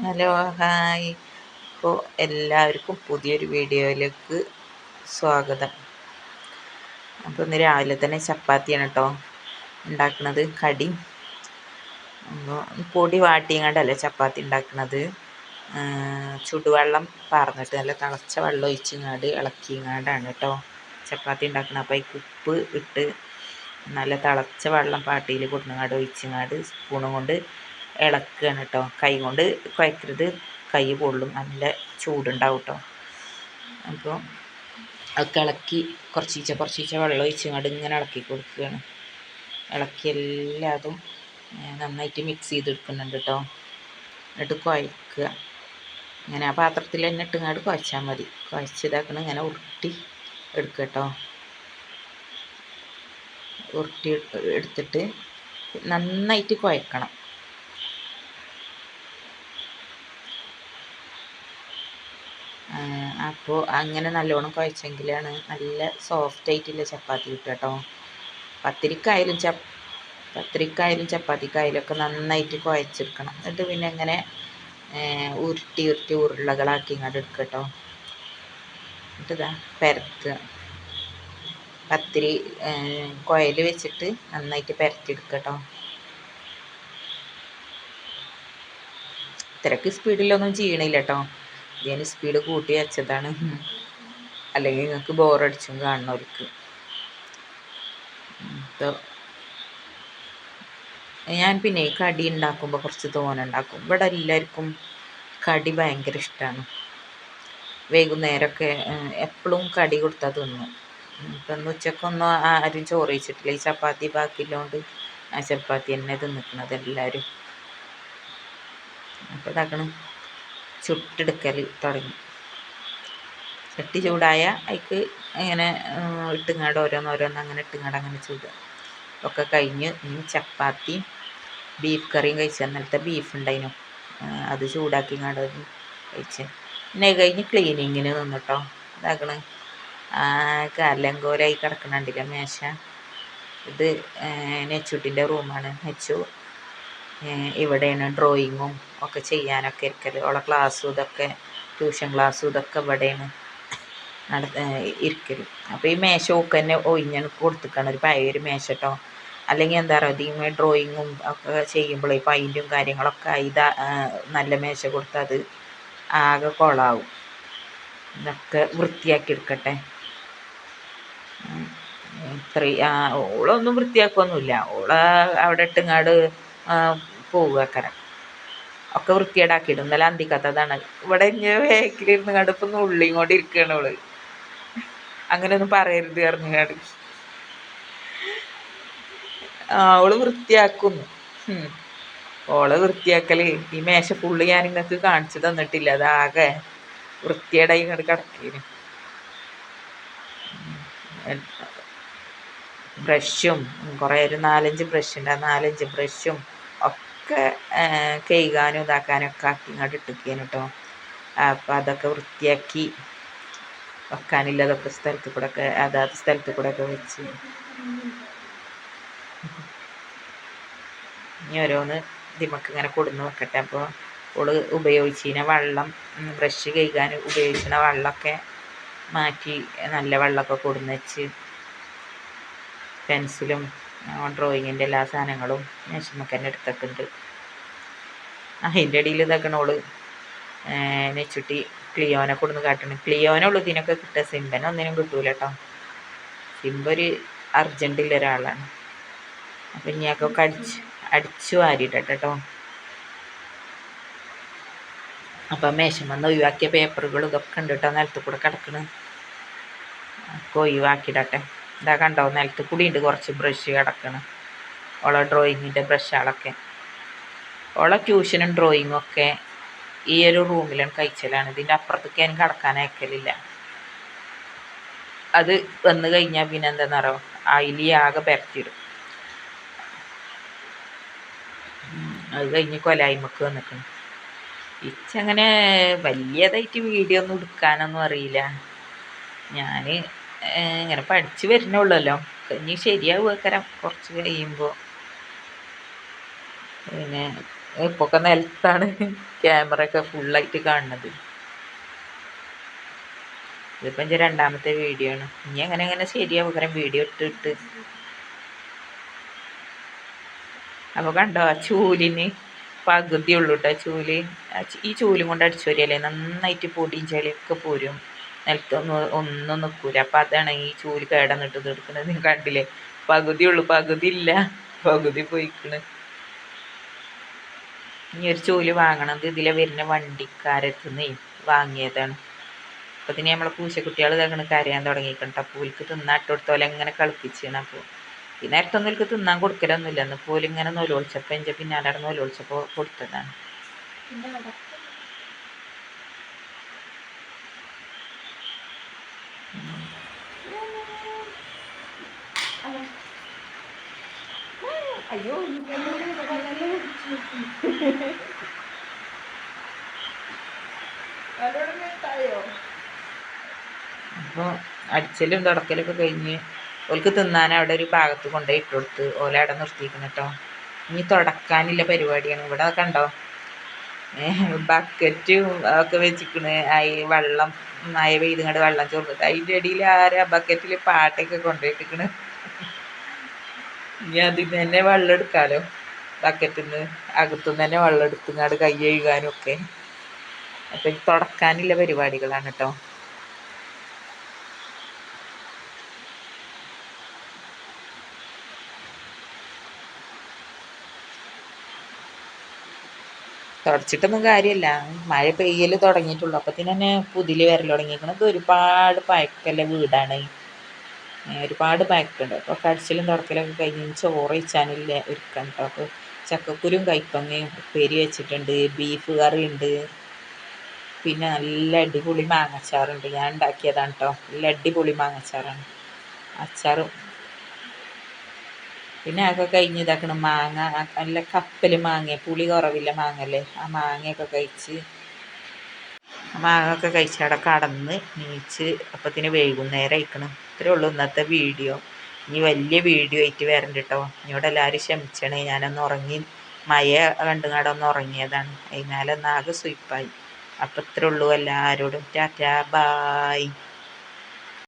Hello hi. അപ്പോൾ എല്ലാവർക്കും പുതിയൊരു വീഡിയോയിലേക്ക് സ്വാഗതം. അപ്പോൾ ഇന്ന് രാവിലെ തന്നെ ചപ്പാത്തിയാണ് കേട്ടോ ഉണ്ടാക്കുന്നത്. കടി അപ്പോൾ പൊടി വാട്ടിയങ്ങാണ്ടല്ലേ ചപ്പാത്തി ഉണ്ടാക്കുന്നത്. ചുടുവെള്ളം പാർന്നിട്ട് നല്ല തിളച്ച വെള്ളം ഒഴിച്ചിങ്ങാണ്ട് ഇളക്കിങ്ങാണ്ടാണ് കേട്ടോ ചപ്പാത്തി ഉണ്ടാക്കുന്നത്. അപ്പോൾ ഈ ഉപ്പ് ഇട്ട് നല്ല തിളച്ച വെള്ളം പാട്ടിയിൽ കൊടുങ്ങാണ്ട് ഒഴിച്ചിങ്ങാണ്ട് സ്പൂണും കൊണ്ട് ഇളക്കുകയാണ് കേട്ടോ. കൈ കൊണ്ട് കുഴക്കരുത്, കൈ പൊള്ളും, നല്ല ചൂടുണ്ടാവും കേട്ടോ. അപ്പോൾ അതൊക്കെ ഇളക്കി കുറച്ചീച്ച വെള്ളം ഒഴിച്ചങ്ങാണ്ട് ഇങ്ങനെ ഇളക്കി കൊടുക്കുകയാണ്. ഇളക്കി എല്ലാതും നന്നായിട്ട് മിക്സ് ചെയ്തെടുക്കുന്നുണ്ട് കേട്ടോ. എന്നിട്ട് കുഴക്കുക. ഇങ്ങനെ ആ പാത്രത്തിൽ തന്നെ ഇട്ടുങ്ങാണ്ട് കുഴച്ചാൽ മതി. കുഴച്ചിതാക്കണം, ഇങ്ങനെ ഉരുട്ടി എടുക്കുക കേട്ടോ. ഉരുട്ടി എടുത്തിട്ട് നന്നായിട്ട് കുഴക്കണം. അപ്പോൾ അങ്ങനെ നല്ലോണം കുഴച്ചെങ്കിലാണ് നല്ല സോഫ്റ്റ് ആയിട്ടുള്ള ചപ്പാത്തി കിട്ടുക കേട്ടോ. പത്തിരിക്കായാലും ചപ്പാത്തിക്കായാലും ഒക്കെ നന്നായിട്ട് കുഴച്ചെടുക്കണം. എന്നിട്ട് പിന്നെ ഇങ്ങനെ ഉരുട്ടി ഉരുളകളാക്കി ഇങ്ങോട്ട് എടുക്കുക കേട്ടോ. എന്നിട്ട് ഇതാ പരത്തുക. പത്തിരി കുഴൽ വെച്ചിട്ട് നന്നായിട്ട് പരത്തിയെടുക്കുക കേട്ടോ. ഇത്രയ്ക്ക് സ്പീഡിലൊന്നും ചെയ്യണില്ല കേട്ടോ. ഞാൻ സ്പീഡ് കൂട്ടി വെച്ചതാണ്, അല്ലെങ്കിൽ നിങ്ങൾക്ക് ബോറടിച്ചും കാണുന്നവർക്ക്. ഇപ്പോൾ ഞാൻ പിന്നെ കടി ഉണ്ടാക്കുമ്പോൾ കുറച്ച് തോനെ ഉണ്ടാക്കും. ഇവിടെ എല്ലാവർക്കും കടി ഭയങ്കര ഇഷ്ടമാണ്. വൈകുന്നേരമൊക്കെ എപ്പോഴും കടി കൊടുത്താൽ തിന്നും. ഇപ്പം ഉച്ചക്കൊന്നും ആരും ചോറ് കഴിച്ചിട്ടില്ല. ഈ ചപ്പാത്തി ബാക്കിയുള്ളതുകൊണ്ട് ആ ചപ്പാത്തി തന്നെ തിന്നിക്കുന്നത് എല്ലാവരും. അപ്പോൾ ഇതാക്കണം, ചുട്ടെടുക്കൽ തുടങ്ങി. ചട്ടി ചൂടായ അതിക്ക് ഇങ്ങനെ ഇട്ടുങ്ങാട് ഓരോന്നോരോന്ന് അങ്ങനെ ഇട്ടുങ്ങാട് അങ്ങനെ ചൂടുക. ഒക്കെ കഴിഞ്ഞ് ഇനി ചപ്പാത്തി ബീഫ് കറിയും കഴിച്ച്, അന്നലത്തെ ബീഫ് ഉണ്ടായിരുന്നു, അത് ചൂടാക്കിങ്ങാണ്ട് കഴിച്ച്. പിന്നെ കഴിഞ്ഞ് ക്ലീനിങ്ങിന് നിന്നിട്ടോ. ഇതാക്കണ് കലങ്കോലായി കിടക്കണുണ്ടില്ല മേശ. ഇത് നെച്ചുട്ടിൻ്റെ റൂമാണ്. നെച്ചു ഇവിടെയാണ് ഡ്രോയിങ്ങും ഒക്കെ ചെയ്യാനൊക്കെ ഇരിക്കൽ. ഓളെ ക്ലാസ്സും ഇതൊക്കെ ട്യൂഷൻ ക്ലാസ്സും ഇതൊക്കെ ഇവിടെയാണ് ഇരിക്കൽ. അപ്പോൾ ഈ മേശ ഒക്കെ തന്നെ ഒഴിഞ്ഞാണ് കൊടുത്തിക്കാണ്, ഒരു പഴയൊരു മേശ കേട്ടോ. അല്ലെങ്കിൽ എന്താ പറയുക, ഇതിന്മേൽ ഡ്രോയിങ്ങും ഒക്കെ ചെയ്യുമ്പോഴേ പെയിൻറ്റും കാര്യങ്ങളൊക്കെ ഇതാ നല്ല മേശ കൊടുത്താൽ അത് ആകെ കുളമാവും. ഇതൊക്കെ വൃത്തിയാക്കി എടുക്കട്ടെ. ഓളൊന്നും വൃത്തിയാക്കൊന്നുമില്ല. അവിടെ ഇട്ടുങ്ങാട് പോവുകക്കരം ഒക്കെ വൃത്തിയേടാക്കിയിടും. ഇന്നലെ അന്തിക്കത്തതാണ്. ഇവിടെ ഇങ്ങനെ വേക്കിലിരുന്ന് കണ്ട് ഇപ്പം ഉള്ളിയും കൊണ്ട് ഇരിക്കുകയാണ് ഓള്. അങ്ങനെയൊന്നും പറയരുത് അറിഞ്ഞാട് ഓള് വൃത്തിയാക്കുന്നു. ഓള് വൃത്തിയാക്കൽ ഈ മേശ ഫുള്ള് ഞാൻ നിങ്ങൾക്ക് കാണിച്ചു തന്നിട്ടില്ല. അതാകെ വൃത്തിയേടായി ഇങ്ങോട്ട് കിടക്കേന്. ബ്രഷും കുറേ ഒരു 4-5 ബ്രഷ് ഉണ്ട്. ആ 4-5 ബ്രഷും ഒക്കെ കഴുകാനും ഇതാക്കാനൊക്കെ ആക്കി ഇങ്ങോട്ട് ഇട്ടിരിക്കേന് കേട്ടോ. അപ്പം അതൊക്കെ വൃത്തിയാക്കി വെക്കാനില്ലതൊക്കെ സ്ഥലത്ത് കൂടെ ഒക്കെ അതാത് സ്ഥലത്ത് കൂടെ ഒക്കെ വെച്ച് ഇനി ഓരോന്ന് ഇതിമക്ക് ഇങ്ങനെ കൊടുന്ന് വെക്കട്ടെ. അപ്പോൾ ഓള് ഉപയോഗിച്ചിന വെള്ളം, ബ്രഷ് കഴുകാൻ ഉപയോഗിക്കുന്ന വെള്ളമൊക്കെ മാറ്റി നല്ല വെള്ളമൊക്കെ കൊടുന്ന് വെച്ച്, പെൻസിലും ഡ്രോയിങ്ങിൻ്റെ എല്ലാ സാധനങ്ങളും മേശമ്മക്ക് തന്നെ എടുത്തിട്ടുണ്ട്. അതിൻ്റെ ഇടയിൽ ഇതാക്കണം ഓള് നെച്ചുട്ടി ക്ലിയോനെ കൊടുന്ന് കാട്ടണം. ക്ലിയോനുള്ളൂ ഇതിനൊക്കെ കിട്ടുക, സിംബനൊന്നിനും കിട്ടൂല കേട്ടോ. സിംബൊരു അർജൻറ്റുള്ള ഒരാളാണ്. അപ്പം ഇനിയൊക്കെ അടിച്ചു വാരിയിട്ടെ കേട്ടോ. അപ്പം മേശമെന്ന് ഒഴിവാക്കിയ പേപ്പറുകൾ ഇതൊക്കെ ഉണ്ട് കേട്ടോ, നിലത്ത് കൂടെ കിടക്കണ്. ഒക്കെ ഒഴിവാക്കിയിടട്ടെ. ഇതാ കണ്ടോ, നിലത്ത് കൂടി ഉണ്ട് കുറച്ച് ബ്രഷ് കിടക്കണം. ഓളെ ഡ്രോയിങ്ങിൻ്റെ ബ്രഷുകളൊക്കെ. ഓളെ ട്യൂഷനും ഡ്രോയിങ്ങും ഒക്കെ ഈ ഒരു റൂമിലാണ് കഴിച്ചലാണ്. ഇതിൻ്റെ അപ്പുറത്തേക്ക് ഞാൻ കിടക്കാൻ അയക്കലില്ല. അത് വന്നു കഴിഞ്ഞാൽ പിന്നെ എന്താണെന്നറിയോ, അതിൽ ആകെ പരത്തിയിടും. അത് കഴിഞ്ഞ് കൊലായ്മക്ക് വന്നിക്കണം. ഇച്ചങ്ങനെ വലിയതായിട്ട് വീഡിയോ ഒന്നും എടുക്കാനൊന്നും അറിയില്ല. ഞാൻ ഇങ്ങനെ പഠിച്ചു വരുന്നുള്ളല്ലോ. ഇനി ശരിയാവുകരം കുറച്ച് കഴിയുമ്പോൾ. പിന്നെ ഇപ്പൊക്കെ നിലത്താണ് ക്യാമറ ഒക്കെ ഫുള്ളായിട്ട് കാണുന്നത്. ഇതിപ്പോൾ എൻ്റെ രണ്ടാമത്തെ വീഡിയോ ആണ്. ഇനി അങ്ങനെ ശരിയാവും കാരണം വീഡിയോ ഇട്ടിട്ട്. അപ്പോൾ കണ്ടോ ചൂലിന് പകുതി ഉള്ളൂ കേട്ടോ ചൂല്. ഈ ചൂലും കൊണ്ട് അടിച്ചു വരികയല്ലേ നന്നായിട്ട് പൊടിയും ചെളിയൊക്കെ പോരും, ഒന്നും നിൽക്കൂല. അപ്പം അതാണ് ഈ ചൂല് കേടന്നിട്ട് എടുക്കുന്നത്. നിങ്ങൾ കണ്ടില്ലേ, പകുതി ഉള്ളൂ, പകുതി ഇല്ല, പകുതി പോയിക്കണ്. ഇനി ഒരു ചൂല് വാങ്ങണത് ഇതിലെ വരുന്ന വണ്ടിക്കാരത്തുനിന്ന് വാങ്ങിയതാണ്. അപ്പോൾ ഇതിന് നമ്മളെ പൂച്ചക്കുട്ടികൾ ഇതാക്കണ കരയാൻ തുടങ്ങിയിട്ടുണ്ട്. അപ്പോൾ ഓൽക്ക് തിന്നാട്ട് കൊടുത്തോലെ എങ്ങനെ കളിപ്പിച്ചാണ്. അപ്പോൾ ഈ നേരത്തൊന്നും ഓൽക്ക് തിന്നാൻ കൊടുക്കലൊന്നുമില്ല. എന്ന് പോലും ഇങ്ങനെ നൊലോളിച്ചപ്പോൾ എൻ്റെ പിന്നാലെ നൊലോളിച്ചപ്പോൾ കൊടുത്തതാണ്. അയ്യോ അപ്പോൾ അടിച്ചലും തുടക്കലൊക്കെ കഴിഞ്ഞ് ഓൾക്ക് തിന്നാൻ അവിടെ ഒരു ഭാഗത്ത് കൊണ്ടുപോയി ഇട്ട് കൊടുത്ത് ഓല അവിടെ നിർത്തിയിരിക്കുന്നു കേട്ടോ. ഇനി തുടക്കാനില്ല പരിപാടിയാണ്. ഇവിടെ കണ്ടോ ബക്കറ്റും ഒക്കെ വെച്ചിക്കണ്. വെള്ളം മഴ പെയ്തുകൊണ്ട് വെള്ളം ചോർന്നിട്ട് അതിൻ്റെ ഇടയിൽ ആരാ ബക്കറ്റിൽ പാട്ടൊക്കെ കൊണ്ടുപോയിട്ടിരിക്കണ്. ഇനി അതിൽ തന്നെ വെള്ളം എടുക്കാമല്ലോ, ബക്കറ്റിൽ നിന്ന് അകത്തുനിന്ന് തന്നെ വെള്ളം എടുത്തുങ്ങാട് കൈ കഴുകാനും ഒക്കെ. അപ്പം തുടക്കാനില്ല പരിപാടികളാണ് കേട്ടോ. തുടച്ചിട്ടൊന്നും കാര്യമില്ല, മഴ പെയ്യൽ തുടങ്ങിയിട്ടുള്ളൂ. അപ്പത്തിന് തന്നെ പുതില് വരൽ തുടങ്ങിയിരിക്കുന്നത്. ഒരുപാട് പഴക്കമുള്ള വീടാണ്, ഒരുപാട് പഴക്കമുണ്ട്. അപ്പോൾ കടിച്ചിലും തുടക്കലൊക്കെ കഴിഞ്ഞ് ചോറ് വെച്ചാനില്ല ഒരുക്കം കേട്ടോ. അപ്പോൾ ചക്കക്കുരും കൈപ്പങ്ങയും ഉപ്പേരി വെച്ചിട്ടുണ്ട്, ബീഫ് കറി ഉണ്ട്, പിന്നെ നല്ല അടിപൊളി മാങ്ങച്ചാറുണ്ട്. ഞാൻ ഉണ്ടാക്കിയതാണ് കേട്ടോ. നല്ല അടിപൊളി മാങ്ങച്ചാറാണ്. അച്ചാറും പിന്നെ അതൊക്കെ കഴിഞ്ഞ് ഇതാക്കണം. മാങ്ങ നല്ല കപ്പൽ മാങ്ങ, പുളി കുറവില്ല മാങ്ങല്ലേ, ആ മാങ്ങയൊക്കെ കഴിച്ച് മാങ്ങയൊക്കെ കഴിച്ച് അവിടെ കടന്ന് നീച്ച് അപ്പത്തിന് വൈകുന്നേരം അയക്കണം. ഇത്രയേ ഉള്ളൂ ഇന്നത്തെ വീഡിയോ. ഇനി വലിയ വീഡിയോ ആയിട്ട് വരണ്ട കേട്ടോ. ഇനിയോടെ എല്ലാവരും ക്ഷമിച്ചണേ, ഞാനൊന്ന് ഉറങ്ങി, മഴ കണ്ടുങ്ങാടൊന്ന് ഉറങ്ങിയതാണ്. അതിനാലൊന്നാകെ സുയിപ്പായി. അപ്പം ഇത്രയേ ഉള്ളൂ. എല്ലാവരോടും ടാറ്റാ ബായ്.